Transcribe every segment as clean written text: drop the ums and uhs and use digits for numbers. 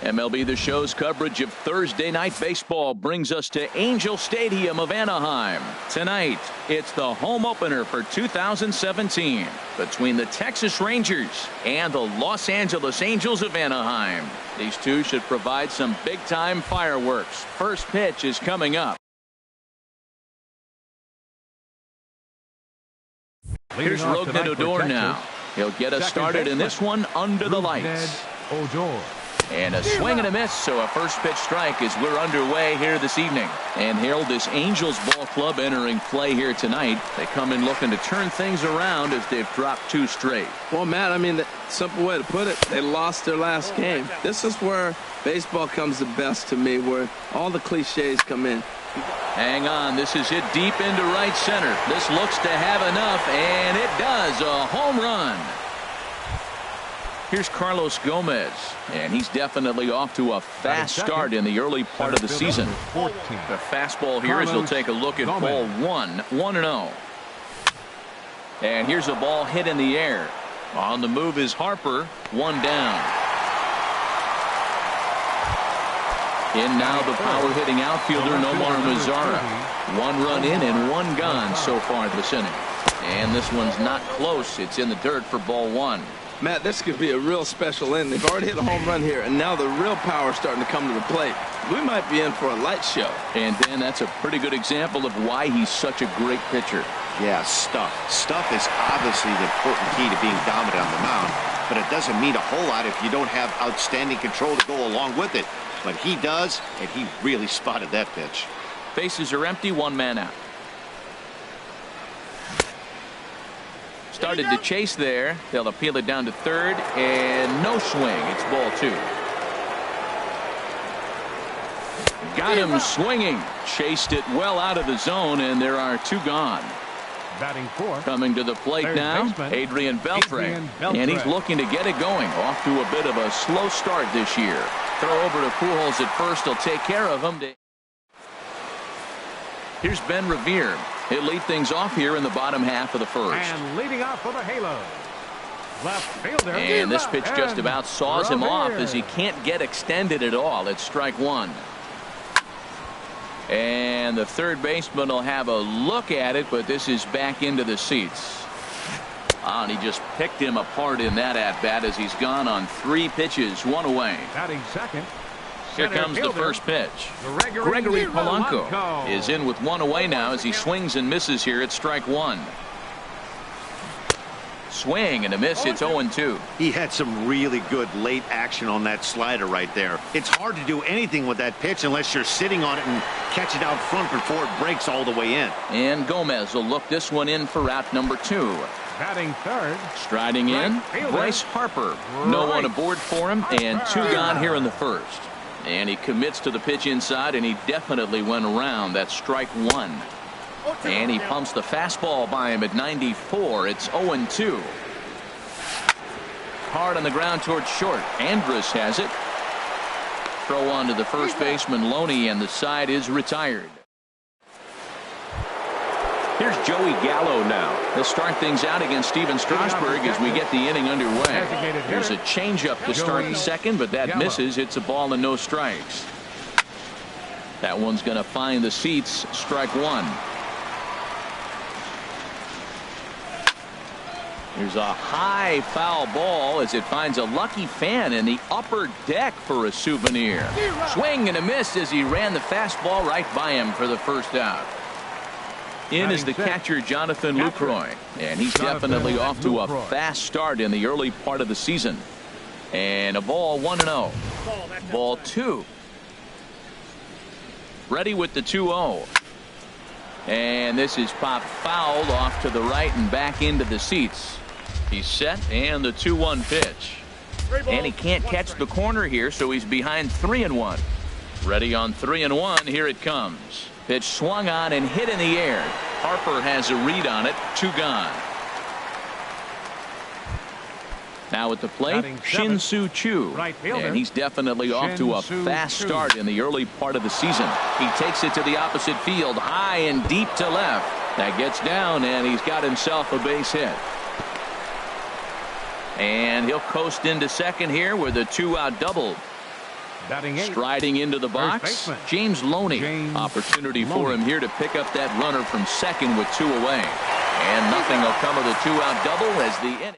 MLB The Show's coverage of Thursday Night Baseball brings us to Angel Stadium of Anaheim. Tonight, it's the home opener for 2017 between the Texas Rangers and the Los Angeles Angels of Anaheim. These two should provide some big-time fireworks. First pitch is coming up. Here's Rougned Odor now. He'll get us started in this one under the lights. And a swing and a miss, so a first pitch strike as we're underway here this evening. And Harold, this Angels ball club entering play here tonight. They come in looking to turn things around as they've dropped 2 straight. Well, Matt, I mean, the simple way to put it, they lost their last game. This is where baseball comes the best to me, where all the cliches come in. Hang on, this is hit deep into right center. This looks to have enough, and it does. A home run. Here's Carlos Gomez, and he's definitely off to a fast start in the early part of the season. The fastball here as we'll take a look at ball 1-0. And here's a ball hit in the air. On the move is Harper, 1 down. In now the power-hitting outfielder Nomar Mazara. 1 run in and 1 gone so far this inning. And this one's not close. It's in the dirt for ball 1. Matt, this could be a real special inning. They've already hit a home run here, and now the real power is starting to come to the plate. We might be in for a light show. And Dan, that's a pretty good example of why he's such a great pitcher. Yeah, stuff. Stuff is obviously the important key to being dominant on the mound, but it doesn't mean a whole lot if you don't have outstanding control to go along with it. But he does, and he really spotted that pitch. Bases are empty, 1 man out. Started to chase there. They'll appeal it down to third, and no swing. It's ball 2. Got him swinging. Chased it well out of the zone, and there are 2 gone. Batting 4. Coming to the plate now, Adrian Beltre. And he's looking to get it going. Off to a bit of a slow start this year. Throw over to Pujols at first. He'll take care of him. Here's Ben Revere. He'll lead things off here in the bottom half of the first. And leading off for the Halo. Left fielder. And this pitch just about saws him off as he can't get extended at all. It's strike 1. And the third baseman will have a look at it, but this is back into the seats. And he just picked him apart in that at-bat as he's gone on 3 pitches, 1 away. Batting second. Here comes the first pitch. Gregory Polanco is in with 1 away now as he swings and misses here at strike 1. Swing and a miss. It's 0-2. He had some really good late action on that slider right there. It's hard to do anything with that pitch unless you're sitting on it and catch it out front before it breaks all the way in. And Gomez will look this one in for route number 2. Batting third. Striding in, Bryce Harper. No one aboard for him, and 2 gone here in the first. And he commits to the pitch inside, and he definitely went around. That's strike 1. And he pumps the fastball by him at 94. It's 0-2. Hard on the ground towards short. Andrus has it. Throw on to the first baseman Loney, and the side is retired. Here's Joey Gallo now. They'll start things out against Steven Strasburg as we get the inning underway. There's a changeup to start the second, but that misses. It's a ball and no strikes. That one's going to find the seats. Strike 1. There's a high foul ball as it finds a lucky fan in the upper deck for a souvenir. Swing and a miss as he ran the fastball right by him for the first out. In is the catcher Jonathan Lucroy, and he's definitely off to a fast start in the early part of the season. And a ball 1-0. Ball 2. Ready with the 2-0. And this is popped fouled off to the right and back into the seats. He's set, and the 2-1 pitch. And he can't catch the corner here, so he's behind 3-1. Ready on 3-1. Here it comes. Pitch swung on and hit in the air. Harper has a read on it. 2 gone. Now at the plate, Shin-Soo Choo. And he's definitely off to a fast start in the early part of the season. He takes it to the opposite field, high and deep to left. That gets down, and he's got himself a base hit. And he'll coast into second here with a 2-out double. Batting 8. Striding into the box, baseman, James Loney. James Opportunity for Loney. him here to pick up that runner from second with 2 away. And nothing will come of the 2-out double as the inning.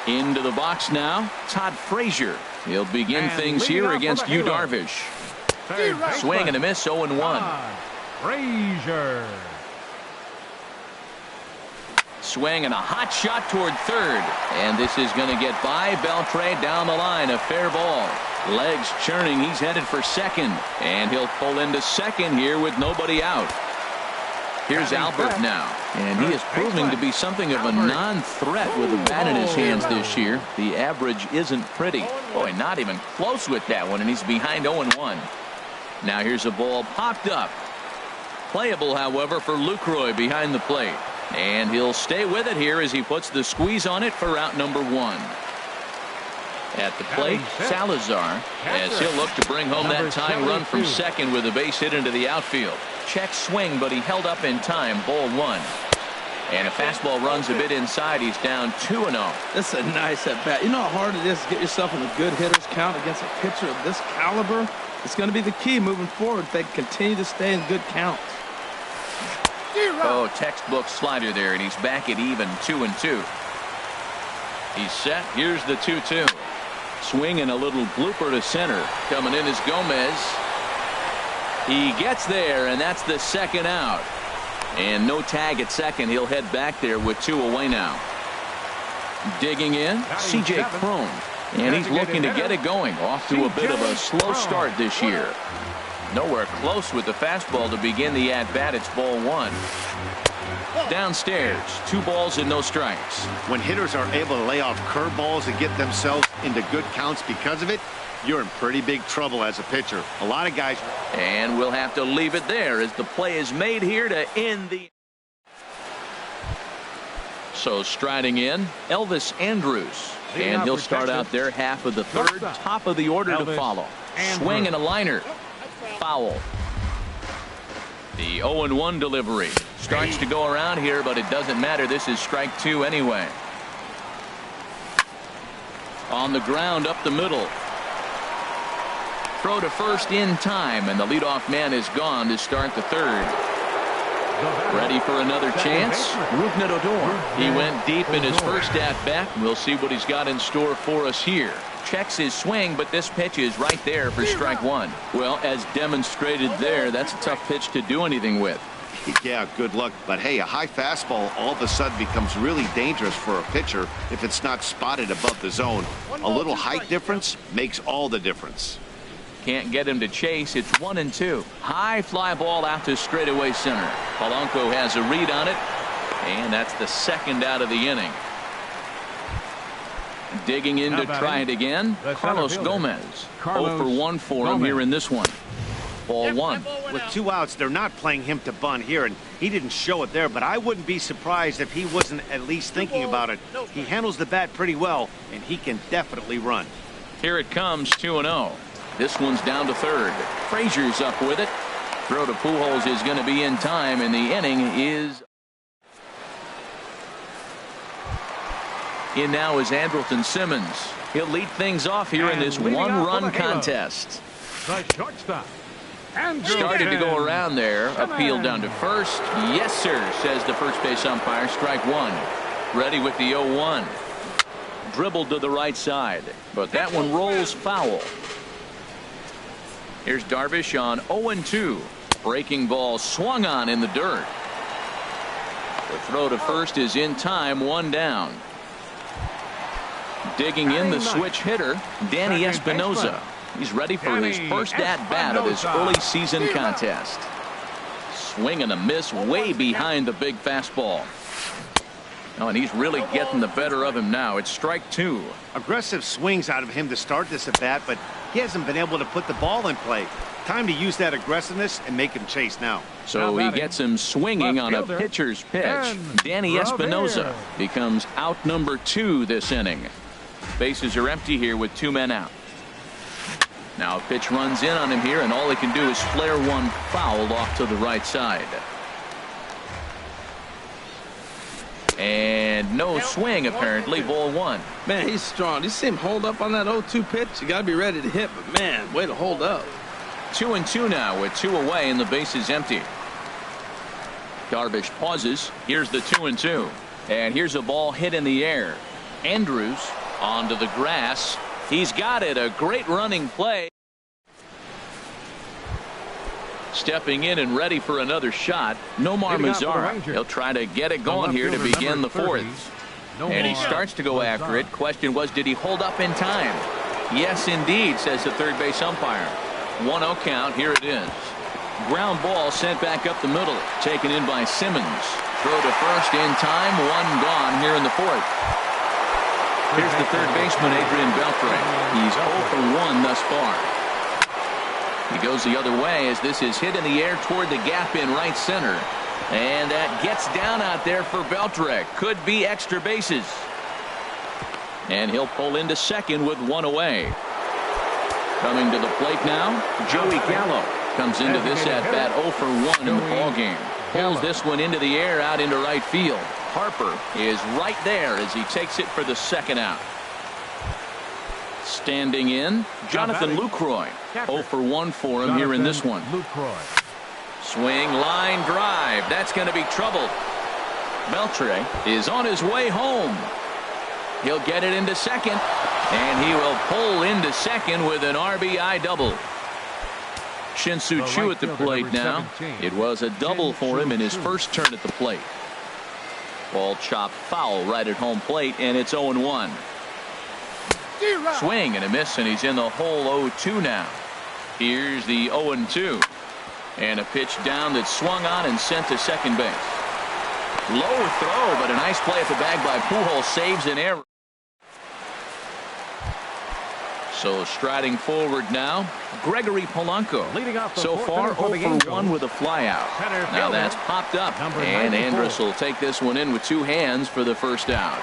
Into the box now, Todd Frazier. He'll begin And things leading here off against for Yu the Halos. Darvish. Third baseman, Swing and a miss, 0-1. Todd Frazier. Swing and a hot shot toward third. And this is going to get by Beltre down the line. A fair ball. Legs churning. He's headed for second. And he'll pull into second here with nobody out. Here's Albert now. And he is proving to be something of a non-threat with a bat in his hands this year. The average isn't pretty. Boy, not even close with that one. And he's behind 0-1. Now here's a ball popped up. Playable, however, for Lucroy behind the plate. And he'll stay with it here as he puts the squeeze on it for out number 1. At the plate, Salazar, as he'll look to bring home that tying run from second with a base hit into the outfield. Check swing, but he held up in time. Ball 1. And a fastball runs a bit inside. He's down 2-0. This is a nice at bat. You know how hard it is to get yourself in a good hitter's count against a pitcher of this caliber? It's going to be the key moving forward if they continue to stay in good counts. Oh, textbook slider there, and he's back at even 2-2. He's set. Here's the 2-2. Swing and a little blooper to center. Coming in is Gomez. He gets there, and that's the second out. And no tag at second. He'll head back there with 2 away now. Digging in, C.J. Cron. And he's looking to get it going. Off to a bit of a slow start this year. Nowhere close with the fastball to begin the at-bat. It's ball 1. Downstairs, 2 balls and no strikes. When hitters are able to lay off curveballs and get themselves into good counts because of it, you're in pretty big trouble as a pitcher. A lot of guys. And we'll have to leave it there as the play is made here to end the. So striding in, Elvis Andrus. And he'll start out there half of the third. Top of the order to follow. Swing and a liner. Foul. The 0-1 delivery starts to go around here, but it doesn't matter. This is strike 2 anyway. On the ground up the middle. Throw to first in time, and the leadoff man is gone to start the third. Ready for another chance? Rougned Odor. He went deep in his first at-bat. We'll see what he's got in store for us here. Checks his swing, but this pitch is right there for strike 1. Well, as demonstrated there, that's a tough pitch to do anything with. Yeah, good luck. But hey, a high fastball all of a sudden becomes really dangerous for a pitcher if it's not spotted above the zone. A little height difference makes all the difference. Can't get him to chase. It's 1-2. High fly ball out to straightaway center. Polanco has a read on it, and that's the second out of the inning. Digging in to try it again, Carlos Gomez. 0 for 1 for him here in this one. Ball 1. With 2 outs, they're not playing him to bunt here, and he didn't show it there, but I wouldn't be surprised if he wasn't at least thinking about it. He handles the bat pretty well, and he can definitely run. Here it comes, 2-0. This one's down to third. Frazier's up with it. Throw to Pujols is going to be in time, and the inning is. In now is Andrelton Simmons. He'll lead things off here in this one-run contest. The shortstop. Started to go around there. Appeal down to first. Yes, sir, says the first base umpire. Strike 1. Ready with the 0-1. Dribbled to the right side, but that one rolls foul. Here's Darvish on 0-2. Breaking ball swung on in the dirt. The throw to first is in time. 1 down. Digging in the switch hitter, Danny Espinosa. He's ready for his first at-bat of this early season contest. Swing and a miss way behind the big fastball. Oh, and he's really getting the better of him now. It's strike 2. Aggressive swings out of him to start this at bat, but he hasn't been able to put the ball in play. Time to use that aggressiveness and make him chase now. So he gets him swinging on a pitcher's pitch. Danny Espinosa becomes out number 2 this inning. Bases are empty here with 2 men out. Now a pitch runs in on him here, and all he can do is flare one foul off to the right side. And no swing apparently. Ball one. Man, he's strong. You see him hold up on that 0-2 pitch? You got to be ready to hit, but man, way to hold up. 2-2 now with 2 away and the base is empty. Darvish pauses. Here's the 2-2. And here's a ball hit in the air. Andrews onto the grass. He's got it. A great running play. Stepping in and ready for another shot. Nomar Mazara. He'll try to get it going here to begin the fourth. And he starts to go after it. Question was, did he hold up in time? Yes, indeed, says the third base umpire. 1-0 count. Here it is. Ground ball sent back up the middle. Taken in by Simmons. Throw to first in time. 1 gone here in the fourth. Here's the third baseman, Adrian Beltre. He's 0 for 1 thus far. He goes the other way as this is hit in the air toward the gap in right center. And that gets down out there for Beltre. Could be extra bases. And he'll pull into second with 1 away. Coming to the plate now, Joey Gallo comes into this at bat 0 for 1 in the ballgame. Pulls this one into the air out into right field. Harper is right there as he takes it for the second out. Standing in, Jonathan Lucroy. 0 for 1 for him here in this one. Swing, line drive. That's going to be trouble. Beltre is on his way home. He'll get it into second. And he will pull into second with an RBI double. Shin-Soo Choo at the plate now. It was a double for him in his first turn at the plate. Ball chopped foul right at home plate, and it's 0-1. Swing and a miss, and he's in the hole 0-2 now. Here's the 0-2. And a pitch down that swung on and sent to second base. Low throw, but a nice play at the bag by Pujols. Saves an error. So striding forward now, Gregory Polanco. So far 0 for 1 with a flyout. Now that's popped up, and Andrus will take this one in with 2 hands for the first out.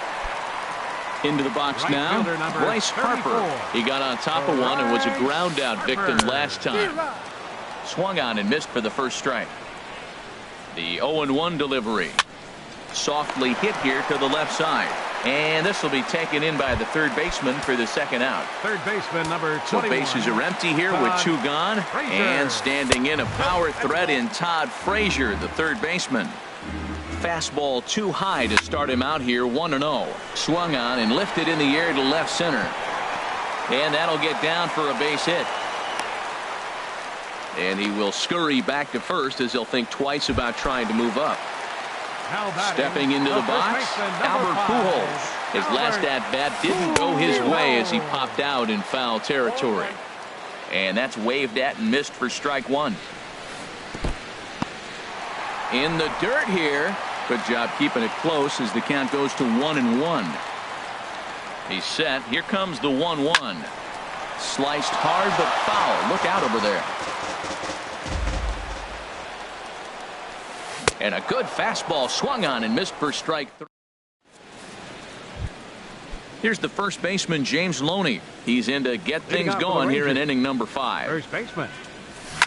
Into the box now, Bryce Harper. He got on top of one and was a ground out victim last time. Swung on and missed for the first strike. The 0-1 delivery. Softly hit here to the left side. And this will be taken in by the third baseman for the second out. Third baseman number 21. So bases are empty here with 2 gone. And standing in a power threat in Todd Frazier, the third baseman. Fastball too high to start him out here. 1-0. Swung on and lifted in the air to left center. And that'll get down for a base hit. And he will scurry back to first as he'll think twice about trying to move up. Stepping into the box, Albert Pujols. His last at-bat didn't go his way as he popped out in foul territory. And that's waved at and missed for strike 1. In the dirt here. Good job keeping it close as the count goes to 1-1. He's set. Here comes the 1-1. Sliced hard but foul. Look out over there. And a good fastball swung on and missed for strike 3. Here's the first baseman, James Loney. He's in to get things going here in inning number 5. First baseman,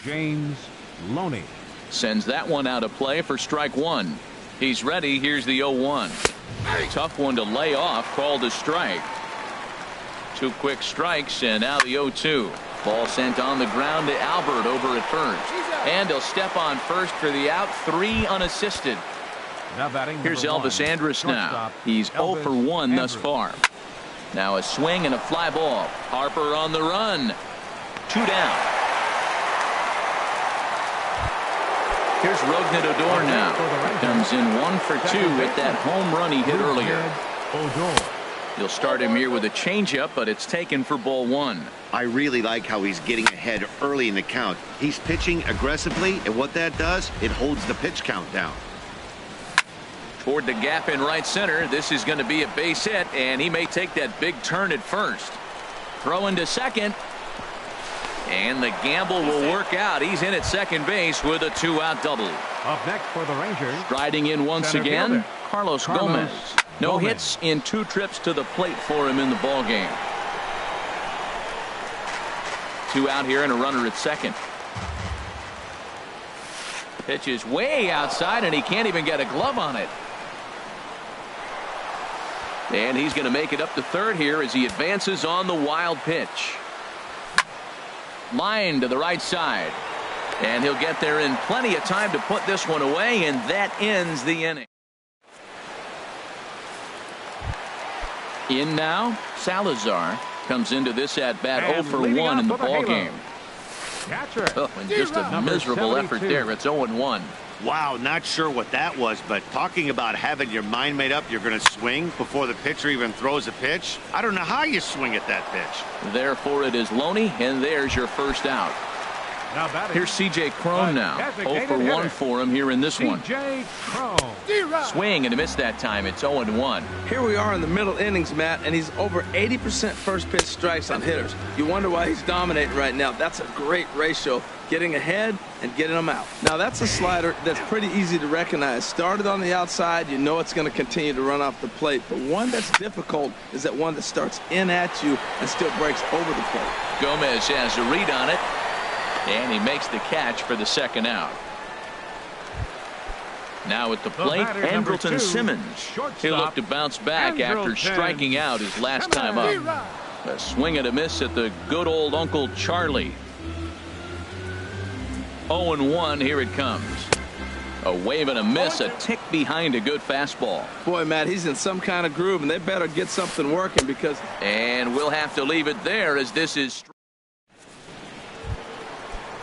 James Loney. Sends that one out of play for strike 1. He's ready. Here's the 0-1. Tough one to lay off. Called a strike. 2 quick strikes, and now the 0-2. Ball sent on the ground to Albert over at first. And he'll step on first for the out. 3 unassisted. Here's Elvis Andrus now. He's 0 for 1 thus far. Now a swing and a fly ball. Harper on the run. 2 down. Here's Rougned Odor now. Comes in 1 for 2 with that home run he hit earlier. You'll start him here with a changeup, but it's taken for ball 1. I really like how he's getting ahead early in the count. He's pitching aggressively, and what that does, it holds the pitch count down. Toward the gap in right center. This is going to be a base hit, and he may take that big turn at first. Throw into second. And the gamble will work out. He's in at second base with a 2-out double. Up next for the Rangers. Striding in once again, Carlos Gomez. No hits in 2 trips to the plate for him in the ball game. 2 out here and a runner at second. Pitch is way outside and he can't even get a glove on it. And he's going to make it up to third here as he advances on the wild pitch. Line to the right side. And he'll get there in plenty of time to put this one away, and that ends the inning. In now, Salazar comes into this at bat 0 for 1 in the ball game. Oh, and just a miserable effort there. It's 0-1. Wow, not sure what that was, but talking about having your mind made up you're going to swing before the pitcher even throws a pitch. I don't know how you swing at that pitch. Therefore, it is Loney, and there's your first out. Here's C.J. Cron now. 0 for 1 for him here in this one. Swing and a miss that time. It's 0-1. Here we are in the middle innings, Matt, and he's over 80% first pitch strikes on hitters. You wonder why he's dominating right now. That's a great ratio, getting ahead and getting them out. Now, that's a slider that's pretty easy to recognize. Started on the outside, you know it's going to continue to run off the plate. But one that's difficult is that one that starts in at you and still breaks over the plate. Gomez has a read on it. And he makes the catch for the second out. Now at the plate, Andrelton Simmons. He'll look to bounce back after striking out his last time up. A swing and a miss at the good old Uncle Charlie. 0-1, here it comes. A wave and a miss, a tick behind a good fastball. Boy, Matt, he's in some kind of groove, and they better get something working because... And we'll have to leave it there as this is...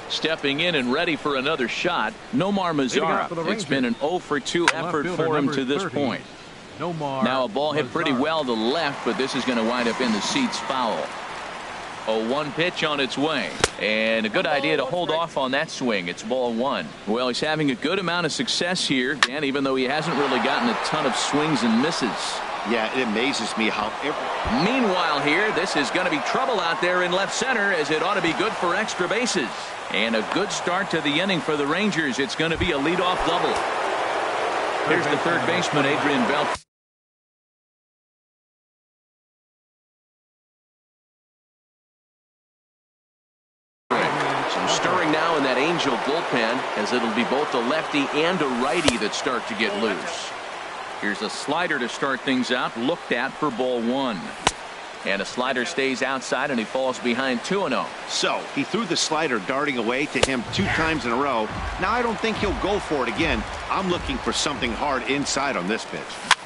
Stepping in and ready for another shot, Nomar Mazara. It's been an 0 for 2 effort for him to this point. Now a ball hit pretty well to left, but this is going to wind up in the seats foul. A 1 pitch on its way, and a good idea to hold off on that swing. It's ball 1. Well, he's having a good amount of success here, Dan, even though he hasn't really gotten a ton of swings and misses. Yeah, it amazes me how Meanwhile here, this is going to be trouble out there in left center, as it ought to be good for extra bases. And a good start to the inning for the Rangers. It's going to be a leadoff double. Here's the third baseman, Adrian Bell. Some stirring now in that Angel bullpen, as it'll be both a lefty and a righty that start to get loose. Here's a slider to start things out, looked at for ball 1. And a slider stays outside, and he falls behind 2-0. So he threw the slider darting away to him 2 times in a row. Now I don't think he'll go for it again. I'm looking for something hard inside on this pitch.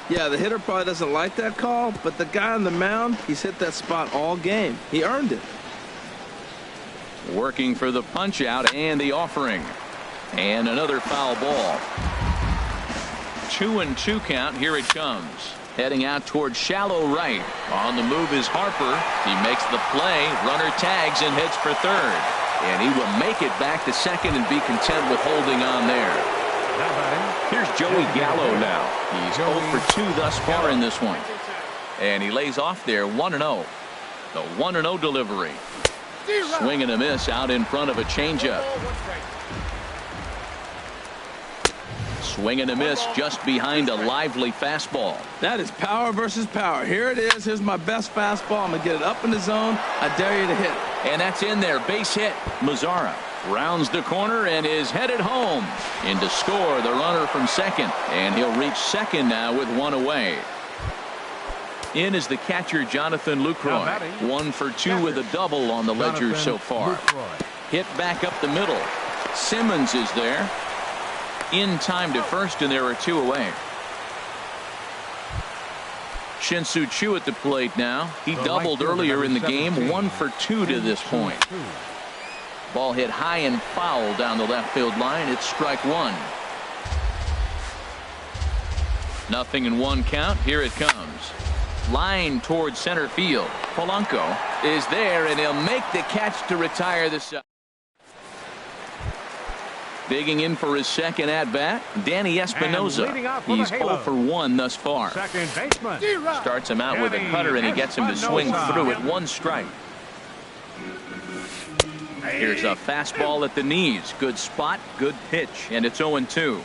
Yeah, the hitter probably doesn't like that call, but the guy on the mound, he's hit that spot all game. He earned it. Working for the punch out and the offering. And another foul ball. 2-2 count. Here it comes. Heading out toward shallow right. On the move is Harper. He makes the play. Runner tags and hits for third. And he will make it back to second and be content with holding on there. Here's Joey Gallo now. He's 0 for 2 thus far in this one. And he lays off there 1-0. The 1-0 delivery. Swing and a miss out in front of a changeup. Swing and a miss just behind a lively fastball. That is power versus power. Here it is. Here's my best fastball. I'm going to get it up in the zone. I dare you to hit it. And that's in there. Base hit. Mazara rounds the corner and is headed home. In to score the runner from second. And he'll reach second now with 1 away. In is the catcher, Jonathan Lucroy. 1 for 2 with a double on the ledger so far. Hit back up the middle. Simmons is there. In time to first, and there are 2 away. Shin-Soo Choo at the plate now. He doubled earlier in the game. 1 for 2 to this point. Ball hit high and foul down the left field line. It's strike 1. 0-1 count. Here it comes. Line towards center field. Polanco is there, and he'll make the catch to retire the side. Digging in for his second at-bat, Danny Espinosa. He's 0 for 1 thus far. Second baseman. Starts him out with a cutter, and he gets him to swing through at 1 strike. Here's a fastball at the knees. Good spot, good pitch, and it's 0-2.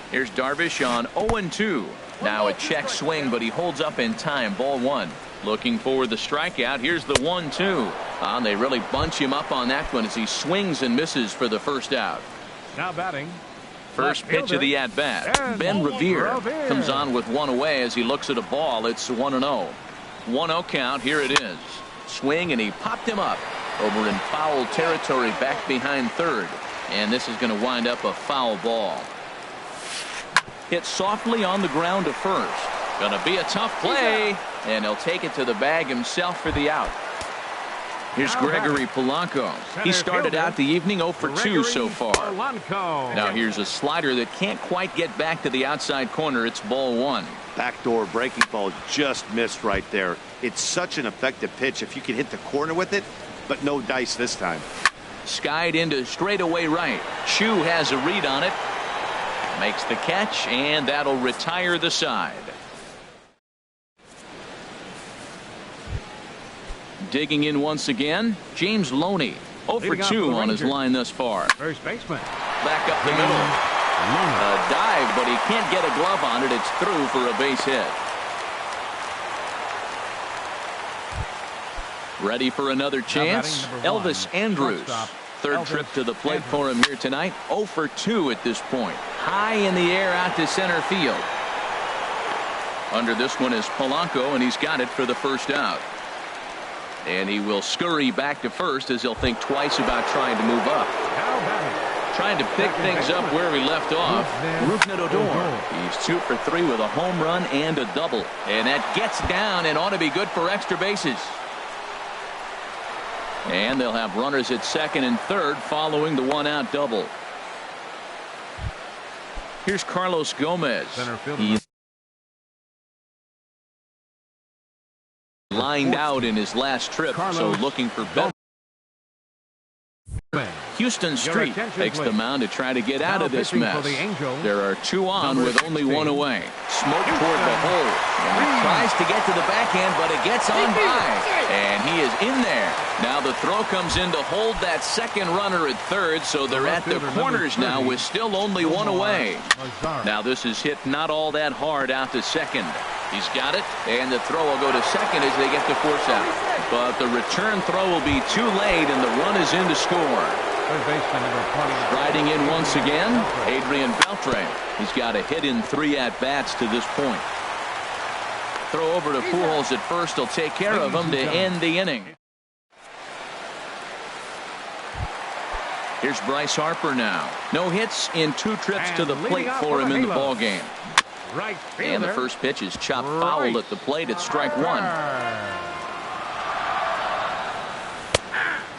Here's Darvish on 0-2. Now a check swing, but he holds up in time. Ball 1. Looking for the strikeout. Here's the 1-2. They really bunch him up on that one as he swings and misses for the first out. Now batting, First pitch of the at-bat. Ben Revere comes on with one away as he looks at a ball. It's 1-0. 1-0 count. Here it is. Swing, and he popped him up over in foul territory back behind third. And this is going to wind up a foul ball. Hit softly on the ground to first. Going to be a tough play, and he'll take it to the bag himself for the out. Here's Gregory Polanco. He started out the evening 0 for 2 so far. Now here's a slider that can't quite get back to the outside corner. It's ball one. Backdoor breaking ball just missed right there. It's such an effective pitch if you can hit the corner with it, but no dice this time. Skied into straightaway right. Chu has a read on it. Makes the catch, and that'll retire the side. Digging in once again, James Loney. 0 for 2 on his line thus far. First baseman. Back up the middle. A dive, but he can't get a glove on it. It's through for a base hit. Ready for another chance? Elvis Andrus. Third trip to the plate for him here tonight. 0 for 2 at this point. High in the air out to center field. Under this one is Polanco, and he's got it for the first out. And he will scurry back to first as he'll think twice about trying to move up. Trying to pick things up where he left off. Rougned Odor. He's 2 for 3 with a home run and a double. And that gets down and ought to be good for extra bases. And they'll have runners at second and third following the one-out double. Here's Carlos Gomez. He's lined out in his last trip, so looking for better. Houston Street takes the mound to try to get out of this mess. There are 2 on with only 1 away. Smoke toward the hole. And he tries to get to the backhand, but it gets on by. And he is in there. Now the throw comes in to hold that second runner at third, so they're at the corners now with still only 1 away. Now this is hit not all that hard out to second. He's got it, and the throw will go to second as they get to force out. But the return throw will be too late, and the run is in to score. Riding in once again, Adrian Beltre. He's got a hit in 3 at-bats to this point. Throw over to Pujols at first. He'll take care of him to end the inning. Here's Bryce Harper now. No hits in 2 trips to the plate for him in the ballgame. And the first pitch is chopped foul at the plate. It's strike 1.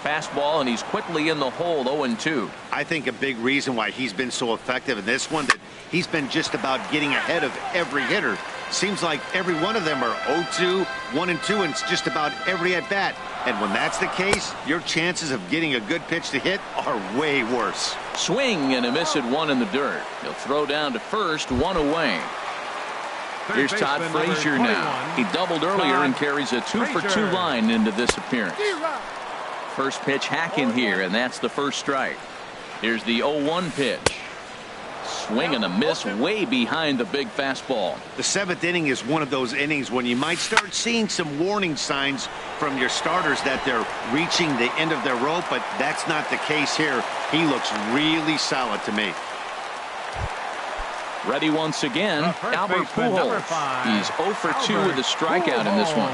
Fastball, and he's quickly in the hole. 0-2. I think a big reason why he's been so effective in this one, that he's been just about getting ahead of every hitter. Seems like every one of them are 0-2, 1-2, and it's just about every at bat. And when that's the case, your chances of getting a good pitch to hit are way worse. Swing and a miss at 1 in the dirt. He'll throw down to first, 1 away. Here's Todd Frazier now. He doubled earlier and carries a 2 for 2 line into this appearance. First pitch hack in here, and that's the first strike. Here's the 0-1 pitch. Swing and a miss way behind the big fastball. The 7th inning is one of those innings when you might start seeing some warning signs from your starters that they're reaching the end of their rope, but that's not the case here. He looks really solid to me. Ready once again, Albert Pujols. He's 0 for 2 with a strikeout in this one.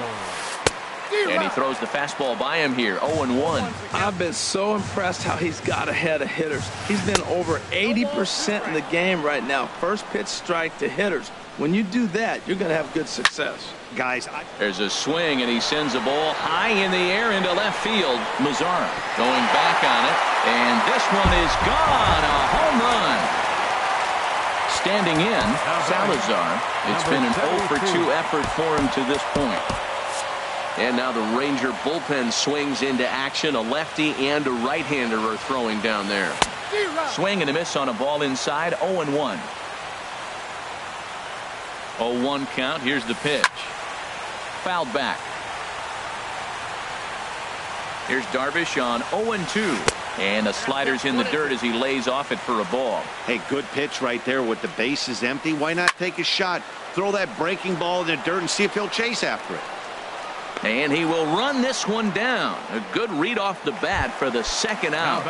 And he throws the fastball by him here, 0-1. I've been so impressed how he's got ahead of hitters. He's been over 80% in the game right now. First pitch strike to hitters. When you do that, you're going to have good success. Guys, there's a swing, and he sends a ball high in the air into left field. Mazzara going back on it, and this one is gone. A home run. Standing in, Salazar. It's been an 0 for 2 effort for him to this point. And now the Ranger bullpen swings into action. A lefty and a right-hander are throwing down there. Swing and a miss on a ball inside. 0-1. 0-1 count. Here's the pitch. Fouled back. Here's Darvish on 0-2. And the slider's in the dirt as he lays off it for a ball. Hey, good pitch right there with the bases empty. Why not take a shot? Throw that breaking ball in the dirt and see if he'll chase after it. And he will run this one down. A good read off the bat for the second out.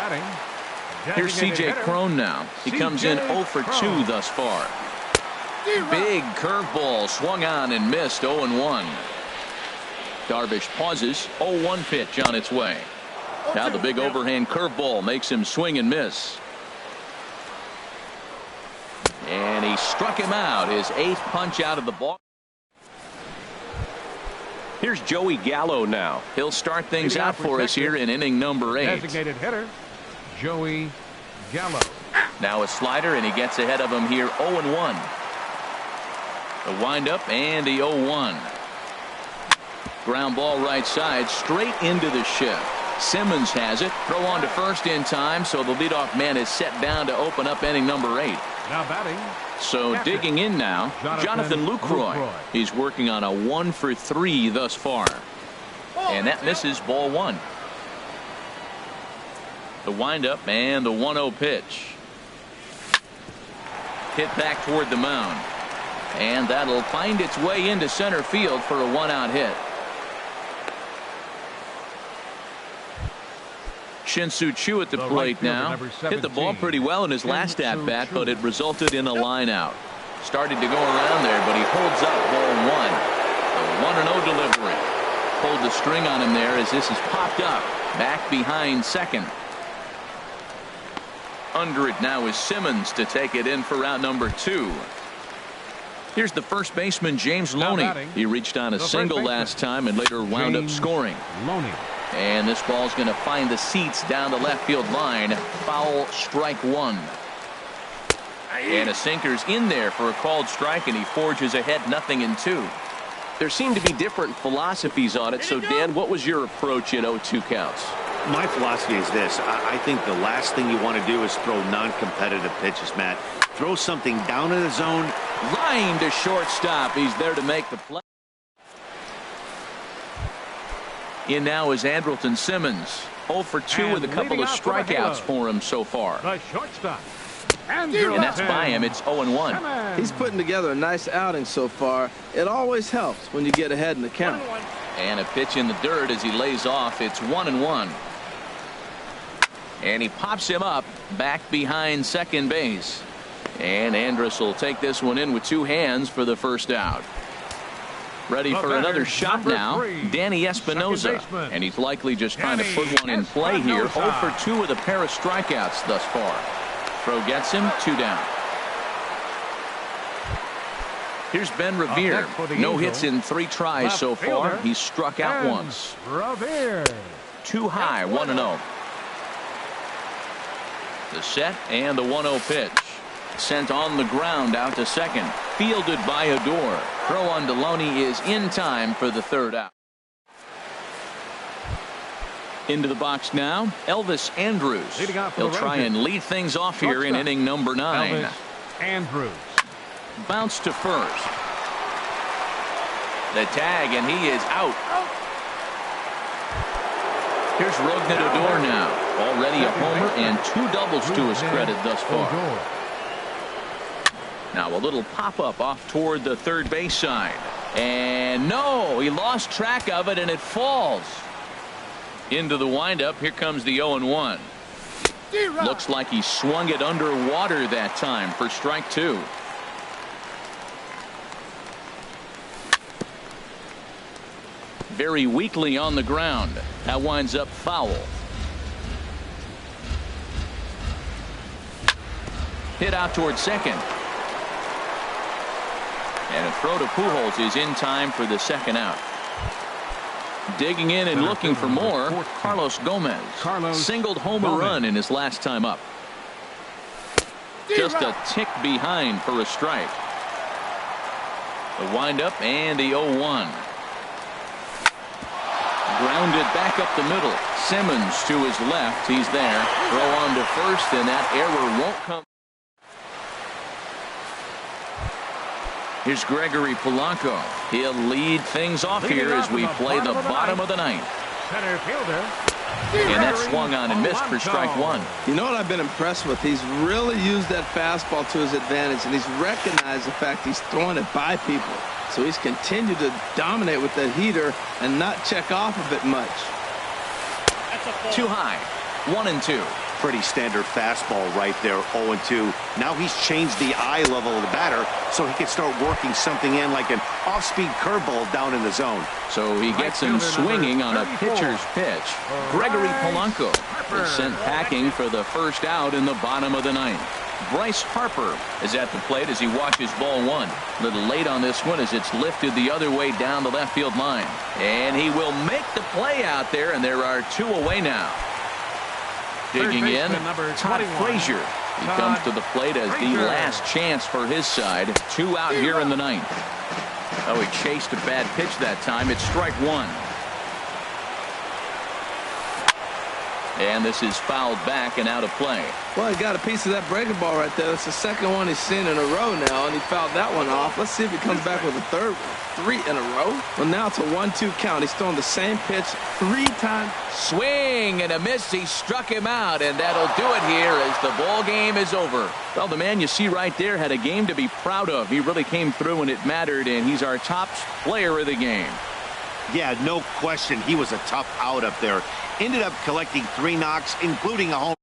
Here's C.J. Cron now. He comes in 0 for 2 thus far. Big curveball swung on and missed. 0-1. Darvish pauses. 0-1 pitch on its way. Now the big overhand curveball makes him swing and miss. And he struck him out. His 8th punch out of the ball. Here's Joey Gallo now. He'll start things out for us here in inning number 8. Designated hitter, Joey Gallo. Now a slider, and he gets ahead of him here. 0-1. The windup and the 0-1. Ground ball right side, straight into the shift. Simmons has it. Throw on to first in time, so the leadoff man is set down to open up inning number 8. Now batting. So Captain, digging in now, Jonathan Lucroy. He's working on a 1 for 3 thus far. And that misses, ball 1. The windup and the 1-0 pitch. Hit back toward the mound. And that'll find its way into center field for a 1-out hit. Shin-Soo Choo at the plate now. Hit the ball pretty well in his last at-bat, but it resulted in a line-out. Started to go around there, but he holds up ball 1. The 1-0 delivery. Pulled the string on him there as this is popped up. Back behind second. Under it now is Simmons to take it in for out number 2. Here's the first baseman, James Loney. He reached on a single last time and later wound up scoring. And this ball's going to find the seats down the left field line. Foul, strike 1. And a sinker's in there for a called strike, and he forges ahead 0-2. There seem to be different philosophies on it. So, Dan, what was your approach in 0-2 counts? My philosophy is this. I think the last thing you want to do is throw non-competitive pitches, Matt. Throw something down in the zone. Line to shortstop. He's there to make the play. In now is Andrelton Simmons. 0 for 2 with a couple of strikeouts for him so far. The shortstop. And that's by him. It's 0-1. He's putting together a nice outing so far. It always helps when you get ahead in the count. And a pitch in the dirt as he lays off. It's 1-1. And he pops him up back behind second base. And Andrus will take this one in with 2 hands for the first out. Ready for another shot now, Danny Espinosa. And he's likely just trying to put one in play here. 0 for 2 with a pair of strikeouts thus far. Throw gets him, 2 down. Here's Ben Revere. No hits in 3 tries so far. He's struck out once. Too high, 1-0. The set and the 1-0 pitch. Sent on the ground out to second. Fielded by Adore. Throw on Deloney is in time for the 3rd out. Into the box now, Elvis Andrus. He'll try and lead things off here in inning number 9. Elvis Andrus. Bounce to first. The tag, and he is out. Here's Rougned Odor now. Already a homer and 2 doubles to his credit thus far. Now a little pop-up off toward the third base side. And no, he lost track of it, and it falls. Into the windup. Here comes the 0-1. Looks like he swung it underwater that time for strike 2. Very weakly on the ground. That winds up foul. Hit out toward second. And a throw to Pujols is in time for the 2nd out. Digging in and looking for more, Carlos Gomez. Singled home a run in his last time up. Just a tick behind for a strike. The windup and the 0-1. Grounded back up the middle. Simmons to his left. He's there. Throw on to first, and that error won't come. Here's Gregory Polanco. He'll lead things off here as we play the bottom of the 9th. Center fielder. And that swung on and missed for strike 1. You know what I've been impressed with? He's really used that fastball to his advantage, and he's recognized the fact he's throwing it by people. So he's continued to dominate with that heater and not check off of it much. Too high. 1-2. Pretty standard fastball right there, 0-2. Now he's changed the eye level of the batter so he can start working something in like an off-speed curveball down in the zone. So he gets him swinging on a pitcher's pitch. Gregory Polanco is sent packing for the first out in the bottom of the ninth. Bryce Harper is at the plate as he watches ball one. A little late on this one as it's lifted the other way down the left field line. And he will make the play out there, and there are 2 away now. Digging in, Todd Frazier. He comes to the plate as the last chance for his side. 2 out here in the ninth. Oh, he chased a bad pitch that time. It's strike 1. And this is fouled back and out of play. Well, he got a piece of that breaking ball right there. That's the second one he's seen in a row now, and he fouled that one off. Let's see if he comes back with a third one. 3 in a row. Well, now it's a 1-2 count. He's throwing the same pitch 3 times. Swing and a miss. He struck him out, and that'll do it here as the ball game is over. Well, the man you see right there had a game to be proud of. He really came through when it mattered, and he's our top player of the game. Yeah, no question. He was a tough out up there. Ended up collecting 3 knocks, including a home.